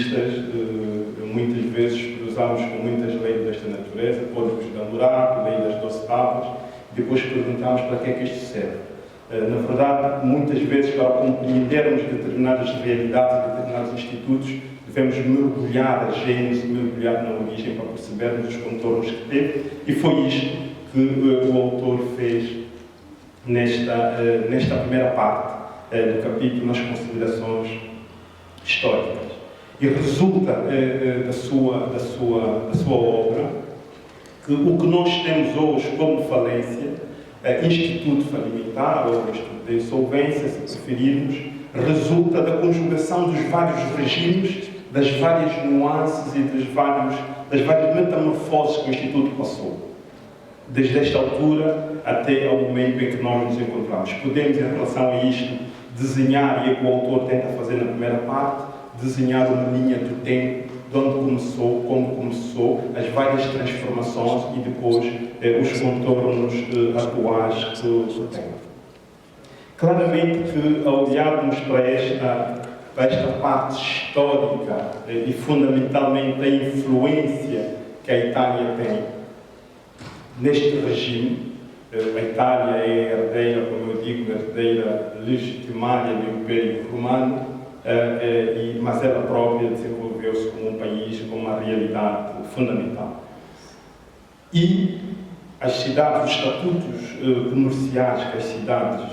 juristas, muitas vezes cruzamos com muitas leis desta natureza, códigos de Hammurabi, lei das 12 tábuas, depois perguntamos para que é que isto serve. Na verdade, muitas vezes, para compreendermos determinadas realidades, determinados institutos, devemos mergulhar a gênese, mergulhar na origem para percebermos os contornos que teve, e foi isto que o autor fez nesta primeira parte do capítulo, nas considerações históricas. E resulta da sua obra que o que nós temos hoje como falência, instituto falimentar ou instituto de insolvência, se preferirmos, resulta da conjugação dos vários regimes, das várias nuances e das várias metamorfoses que o instituto passou. Desde esta altura até ao momento em que nós nos encontramos. Podemos, em relação a isto, desenhar, e é o que o autor tenta fazer na primeira parte, desenhar uma linha do tempo, de onde começou, como começou, as várias transformações e depois os contornos atuais que tem. Claramente que, ao olharmos para esta parte histórica e fundamentalmente a influência que a Itália tem neste regime, a Itália é a herdeira, como eu digo, a herdeira legitimária do Império Romano, mas ela própria desenvolveu-se como um país com uma realidade fundamental. E as cidades, os estatutos comerciais que as cidades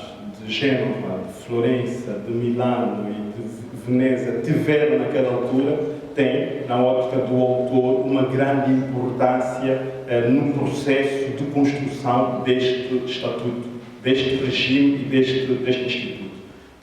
de Gênova, de Florença, de Milano e de Veneza tiveram naquela altura, tem, na ótica do autor, uma grande importância no processo de construção deste estatuto, deste regime e deste instituto.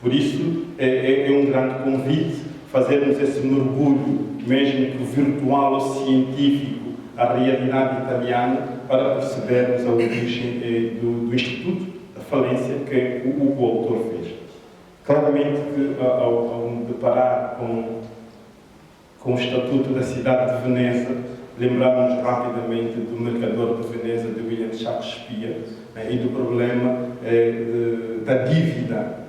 Por isso, é um grande convite fazermos esse mergulho, mesmo que virtual ou científico, à realidade italiana, para percebermos a origem do instituto, da falência que o autor fez. Claramente que, ao me deparar com o estatuto da cidade de Veneza, lembramos rapidamente do Mercador de Veneza, de William Shakespeare, e do problema da dívida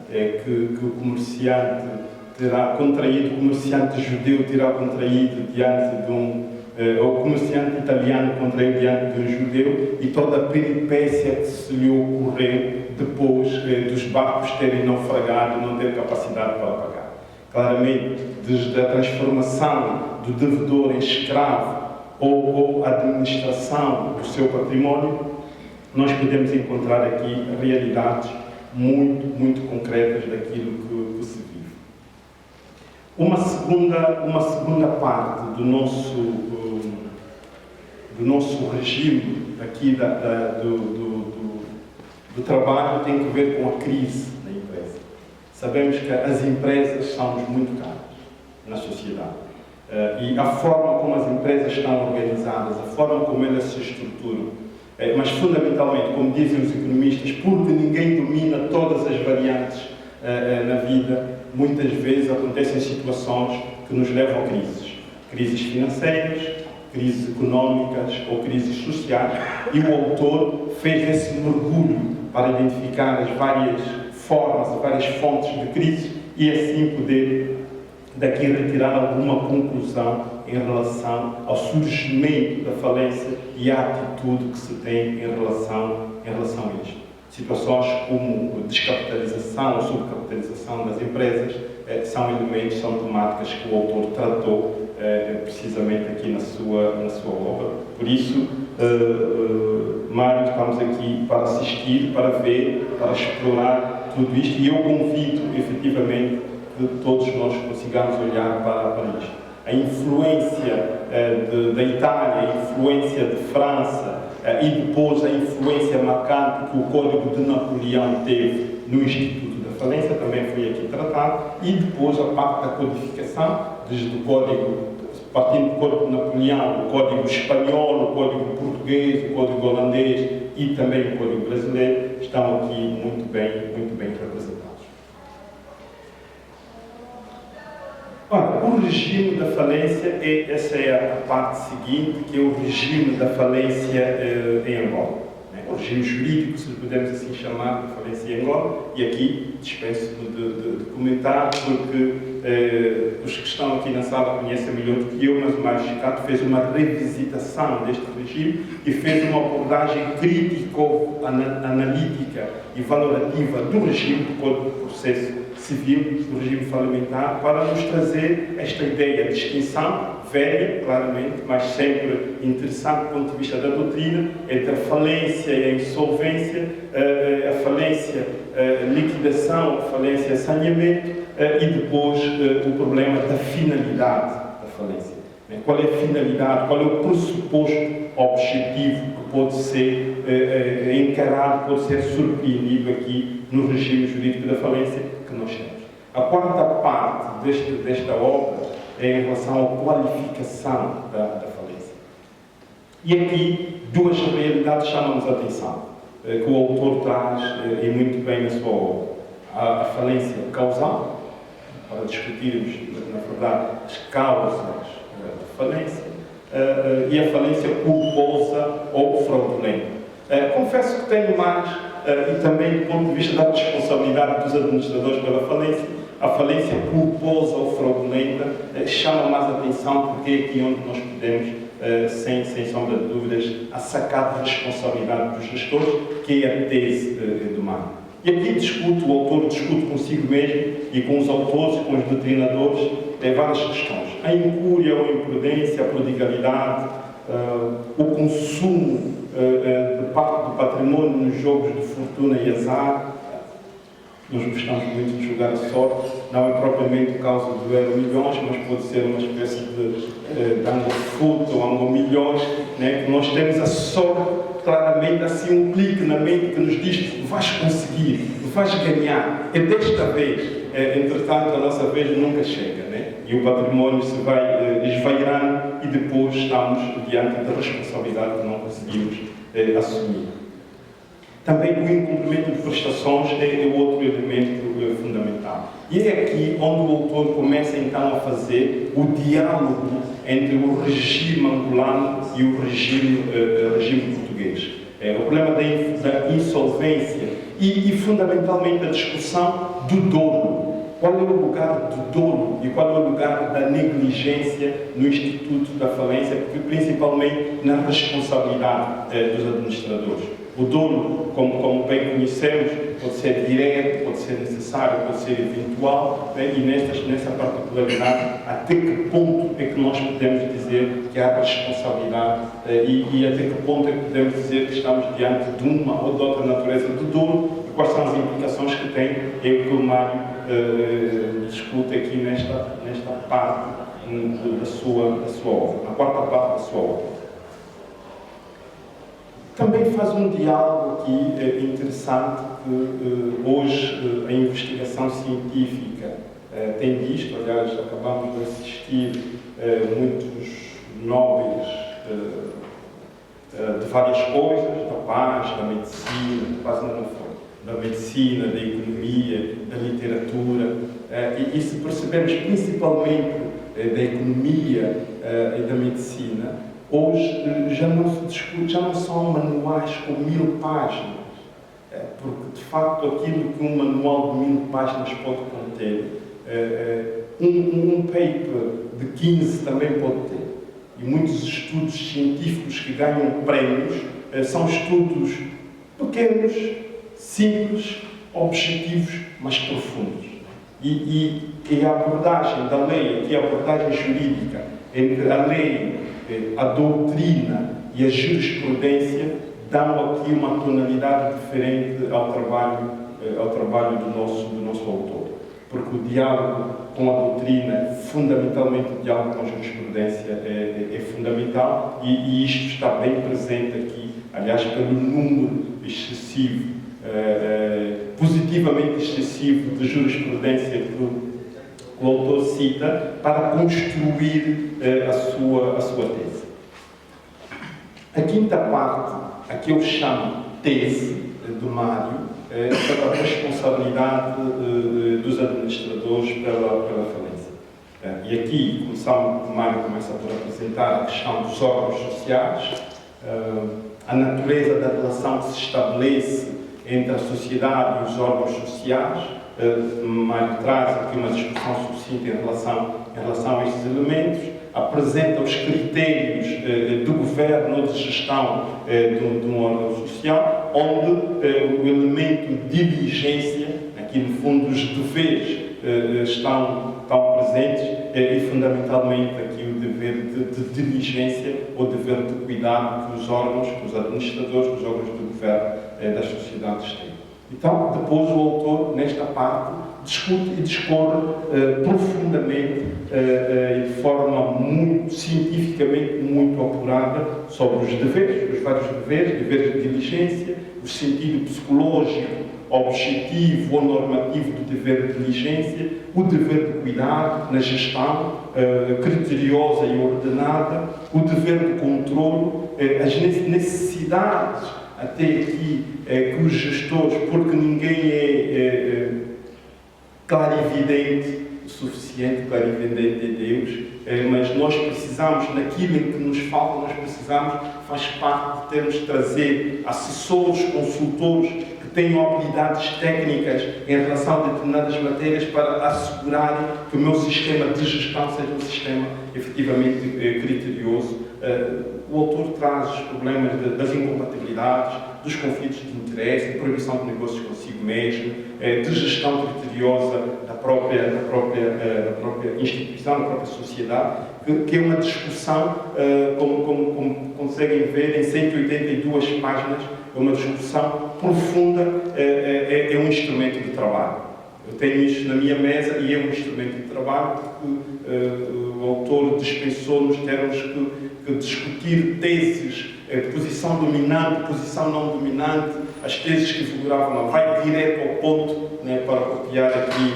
que o comerciante terá contraído, o comerciante judeu terá contraído diante de ou o comerciante italiano contraiu diante de um judeu, e toda a peripécia que se lhe ocorreu depois dos barcos terem naufragado e não ter capacidade para pagar. Claramente, desde a transformação do devedor em escravo ou a administração do seu património, nós podemos encontrar aqui realidades muito, muito concretas daquilo que se vive. Uma segunda parte do nosso regime aqui do trabalho tem que ver com a crise na empresa. Sabemos que as empresas são muito caras na sociedade. E a forma como as empresas estão organizadas, a forma como elas se estruturam, mas fundamentalmente, como dizem os economistas, porque ninguém domina todas as variantes na vida, muitas vezes acontecem situações que nos levam a crises. Crises financeiras, crises económicas ou crises sociais, e o autor fez esse mergulho para identificar as várias formas, as várias fontes de crise, e assim poder daqui retirar alguma conclusão em relação ao surgimento da falência e à atitude que se tem em relação a isto. Situações como descapitalização ou subcapitalização das empresas são elementos, são temáticas que o autor tratou precisamente aqui na sua obra. Por isso, Mário, estamos aqui para assistir, para ver, para explorar tudo isto, e eu convido, efetivamente, que todos nós consigamos olhar para isto. A influência da Itália, a influência de França e depois a influência marcante que o Código de Napoleão teve no Instituto da Falência, também foi aqui tratado, e depois a parte da codificação, desde o Código, partindo do Código de Napoleão, o Código Espanhol, o Código Português, o Código Holandês e também o Código Brasileiro, estão aqui muito bem representados. Ora, o regime da falência, essa é a parte seguinte, que é o regime da falência em Angola. o regime jurídico, se podemos assim chamar, da falência em Angola, e aqui dispenso de comentar, porque os que estão aqui na sala conhecem melhor do que eu, mas o magistrado fez uma revisitação deste regime e fez uma abordagem crítico-analítica e valorativa do regime do Código de Processo Civil, do regime parlamentar, para nos trazer esta ideia de distinção, velha, claramente, mas sempre interessante do ponto de vista da doutrina, entre a falência e a insolvência, a falência, liquidação, a falência, saneamento, e depois o problema da finalidade da falência. Qual é a finalidade, qual é o pressuposto objetivo que pode ser encarado, pode ser surpreendido aqui no regime jurídico da falência que nós temos. A quarta parte desta obra é em relação à qualificação da falência. E aqui duas realidades chamam-nos a atenção, que o autor traz, e muito bem na sua obra. A falência causal, para discutirmos, na verdade, as causas da falência, e a falência culposa ou fraudulenta. Confesso que tenho mais, e também do ponto de vista da responsabilidade dos administradores pela falência, a falência culposa ou fraudulenta chama mais atenção, porque é aqui onde nós podemos, sem sombra de dúvidas, a sacar de responsabilidade dos gestores, que é a tese do Mário. E aqui o autor discute consigo mesmo e com os autores e com os doutrinadores várias questões. A incúria ou a imprudência, a prodigalidade, o consumo de parte do património nos jogos de fortuna e azar. Nós gostamos muito de jogar a sorte, não é propriamente causa do euro milhões, mas pode ser uma espécie de ango-fruto ou ango-milhões, né? Nós temos a sorte, claramente, assim um clique na mente que nos diz: vais conseguir, vais ganhar, é desta vez. Entretanto, a nossa vez nunca chega, né? E o património se vai esvairando e depois estamos diante da responsabilidade que não conseguimos assumir. Também o incumprimento de prestações é outro elemento fundamental. E é aqui onde o autor começa então a fazer o diálogo entre o regime angolano e o regime português. O problema da insolvência e fundamentalmente a discussão do dolo. Qual é o lugar do dolo e qual é o lugar da negligência no Instituto da Falência, principalmente na responsabilidade dos administradores. O dolo, como bem conhecemos, pode ser direto, pode ser necessário, pode ser eventual, e nessa particularidade, até que ponto é que nós podemos dizer que há responsabilidade e até que ponto é que podemos dizer que estamos diante de uma ou de outra natureza do dolo e quais são as implicações que tem, é o que o Mário discute aqui nesta parte da sua obra, na quarta parte da sua obra. Também faz um diálogo aqui interessante que hoje a investigação científica tem visto. Aliás, acabamos de assistir muitos nobres de várias coisas, da paz, da medicina, da paz não foi, da medicina, da economia, da literatura, e se percebemos principalmente da economia e da medicina, hoje já não se discute, já não são manuais com 1000 páginas, porque de facto aquilo que um manual de 1000 páginas pode conter, um paper de 15 também pode ter. E muitos estudos científicos que ganham prémios são estudos pequenos, simples, objetivos, mas profundos. E a abordagem da lei, aqui a abordagem jurídica, entre a lei, a doutrina e a jurisprudência, dão aqui uma tonalidade diferente ao trabalho do nosso autor. Porque o diálogo com a doutrina, fundamentalmente o diálogo com a jurisprudência é fundamental e isto está bem presente aqui, aliás, pelo número excessivo, positivamente excessivo de jurisprudência que o autor cita para construir a sua tese. A quinta parte, a que eu chamo tese do Mário, pela responsabilidade dos administradores pela falência. E aqui, o Mário começa por apresentar a questão dos órgãos sociais, a natureza da relação que se estabelece entre a sociedade e os órgãos sociais. Mário traz aqui uma discussão sucinta em relação a estes elementos, apresenta os critérios de governo ou de gestão de um órgão social, onde o elemento de diligência, aqui no fundo os deveres estão presentes, e fundamentalmente aqui o dever de diligência ou dever de cuidado que os órgãos, os administradores, os órgãos de governo das sociedades têm. Então, depois o autor, nesta parte, discute e discorre profundamente e de forma muito cientificamente muito apurada sobre os deveres, os vários deveres de diligência, o sentido psicológico, objetivo ou normativo do dever de diligência, o dever de cuidado na gestão criteriosa e ordenada, o dever de controle, as necessidades até aqui que os gestores, porque ninguém é clarividente o suficiente, clarividente é Deus, mas nós precisamos, naquilo em que nos falta, nós precisamos, faz parte de termos de trazer assessores, consultores que tenham habilidades técnicas em relação a determinadas matérias para assegurarem que o meu sistema de gestão seja um sistema efetivamente criterioso. O autor traz os problemas das incompatibilidades, dos conflitos de interesse, de proibição de negócios consigo mesmo, de gestão criteriosa da própria instituição, da própria sociedade, que é uma discussão, como conseguem ver, em 182 páginas, é uma discussão profunda, é um instrumento de trabalho. Eu tenho isto na minha mesa e é um instrumento de trabalho porque o autor dispensou nos termos que discutir teses, posição dominante, posição não dominante, as teses que figuravam lá, vai direto ao ponto, né, para copiar aqui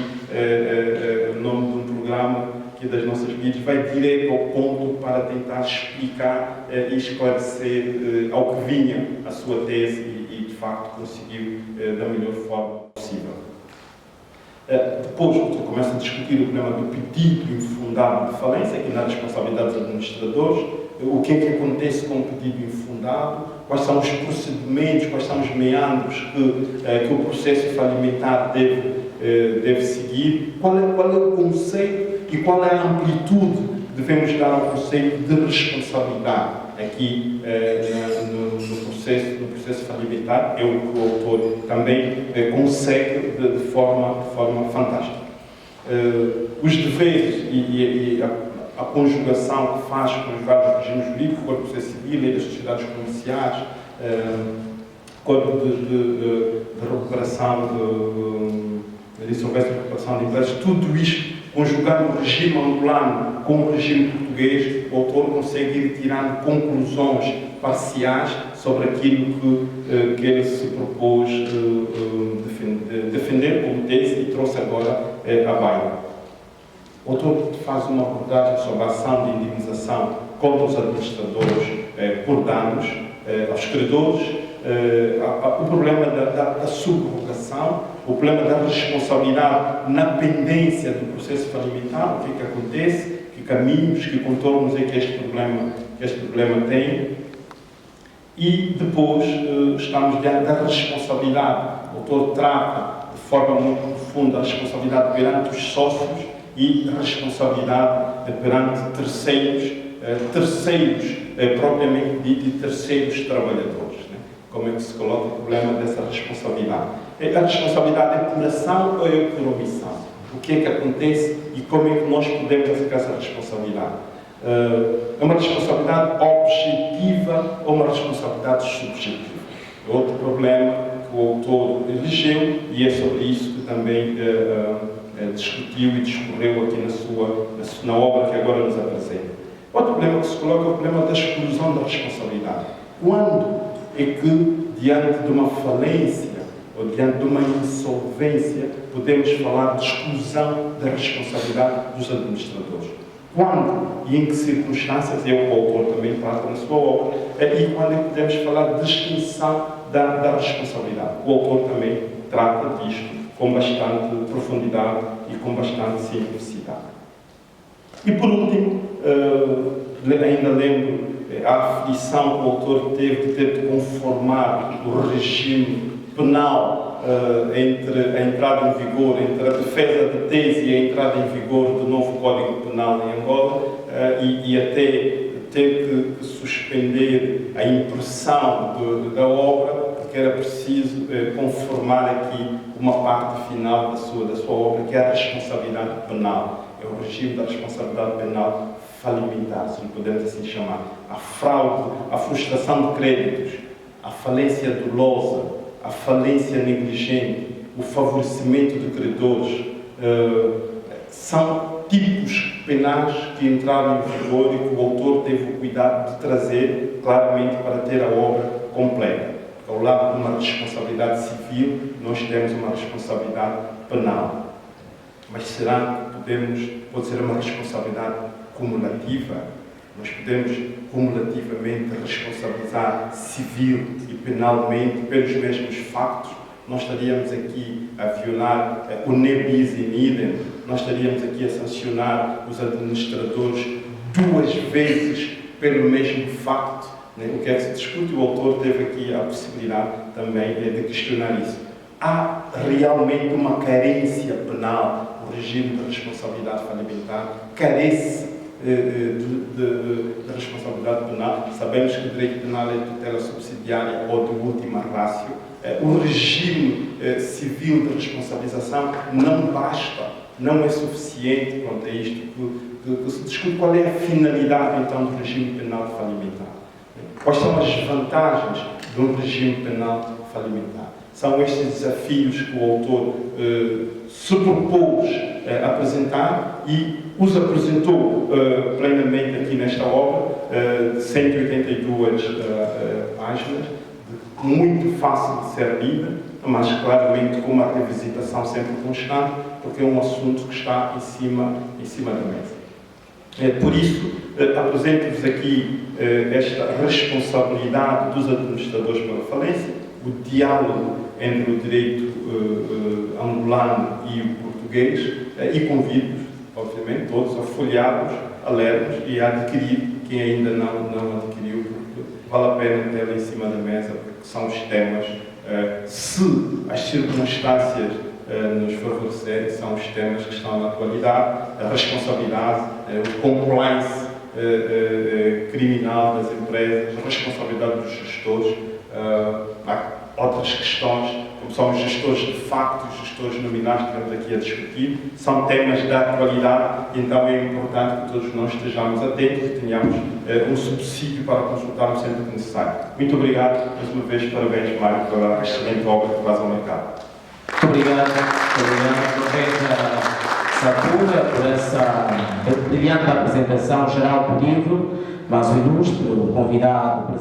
o nome de um programa aqui das nossas vidas, vai direto ao ponto para tentar explicar e esclarecer ao que vinha a sua tese e de facto conseguiu da melhor forma possível. Depois, o começa a discutir o problema do pedido infundado de falência, aqui na responsabilidade dos administradores, o que é que acontece com o pedido infundado, quais são os procedimentos, quais são os meandros que o processo falimentar deve seguir, qual é o conceito e qual é a amplitude que devemos dar ao conceito de responsabilidade aqui no processo falimentar, é o que o autor também consegue de forma fantástica. Os deveres e a conjugação que faz com os vários regimes jurídicos, o Código de Processo Civil, Lei das Sociedades Comerciais, Código de Recuperação de insolvência e recuperação de empresas, tudo isto, conjugando o regime angolano com o regime português, o autor consegue ir tirando conclusões parciais sobre aquilo que ele se propôs defender como tese e trouxe agora à baila. O autor faz uma abordagem sobre a ação de indemnização contra os administradores por danos aos credores, o problema da subrogação, o problema da responsabilidade na pendência do processo falimentar, o que é que acontece, que caminhos, que contornos é que este problema tem. E depois estamos diante da responsabilidade. O autor trata de forma muito profunda a responsabilidade perante os sócios e a responsabilidade perante terceiros propriamente dito, e terceiros trabalhadores. Né? Como é que se coloca o problema dessa responsabilidade? A responsabilidade é por ação ou é por omissão? O que é que acontece e como é que nós podemos aplicar essa responsabilidade? É uma responsabilidade objetiva ou uma responsabilidade subjetiva? É outro problema que o autor elegeu e é sobre isso que também discutiu e discorreu aqui na obra que agora nos apresenta. Outro problema que se coloca é o problema da exclusão da responsabilidade. Quando é que, diante de uma falência ou diante de uma insolvência, podemos falar de exclusão da responsabilidade dos administradores? Quando e em que circunstâncias, é o que o autor também trata na sua obra, e quando é que podemos falar de extinção da responsabilidade? O autor também trata disto com bastante profundidade e com bastante simplicidade. E por último, ainda lembro a aflição que o autor teve de ter de conformar o regime penal entre a entrada em vigor, entre a defesa da tese e a entrada em vigor do novo Código Penal em Angola, e até ter que suspender a impressão da obra, porque era preciso conformar aqui uma parte final da sua obra, que é a responsabilidade penal. É o regime da responsabilidade penal falimentar, se lhe podemos assim chamar. A fraude, a frustração de créditos, a falência dolosa, a falência negligente, o favorecimento de credores, são tipos penais que entraram em vigor e que o autor teve o cuidado de trazer claramente para ter a obra completa. Ao lado de uma responsabilidade civil, nós temos uma responsabilidade penal. Mas será que pode ser uma responsabilidade cumulativa? Nós podemos cumulativamente responsabilizar civil e penalmente pelos mesmos factos? Nós estaríamos aqui a violar o ne bis in idem, nós estaríamos aqui a sancionar os administradores 2 vezes pelo mesmo facto. O que é que se discute? O autor teve aqui a possibilidade também de questionar isso. Há realmente uma carência penal? O regime da responsabilidade falimentar carece de responsabilidade penal. Sabemos que o direito penal é de tutela subsidiária ou de última ratio. O regime civil de responsabilização não basta, não é suficiente quanto a isto, que se discute qual é a finalidade então do regime penal falimentar. Quais são as vantagens de um regime penal falimentar? São estes desafios que o autor se propôs apresentar e os apresentou plenamente aqui nesta obra, de 182 páginas, muito fácil de ser lida, mas claramente com uma revisitação sempre constante, porque é um assunto que está em cima da mesa. Por isso, apresento-vos aqui esta responsabilidade dos administradores pela falência, o diálogo entre o direito angolano e o português, e convido-vos, obviamente, todos a folheá-los, a ler-los e a adquirir, quem ainda não adquiriu, porque vale a pena tê-lo em cima da mesa, porque são os temas, se as circunstâncias nos favorecerem, são os temas que estão na atualidade, a responsabilidade, o compliance criminal das empresas, a responsabilidade dos gestores, outras questões, como são os gestores de facto, os gestores nominais que estamos aqui a discutir, são temas da atualidade, e então é importante que todos nós estejamos atentos e tenhamos um subsídio para consultarmos sempre que necessário. Muito obrigado, mais uma vez, parabéns, Mário, pela excelente obra que faz ao mercado. Muito obrigado, Profeta Sapura, por essa brilhante apresentação geral do livro, mas o ilustre, o convidado,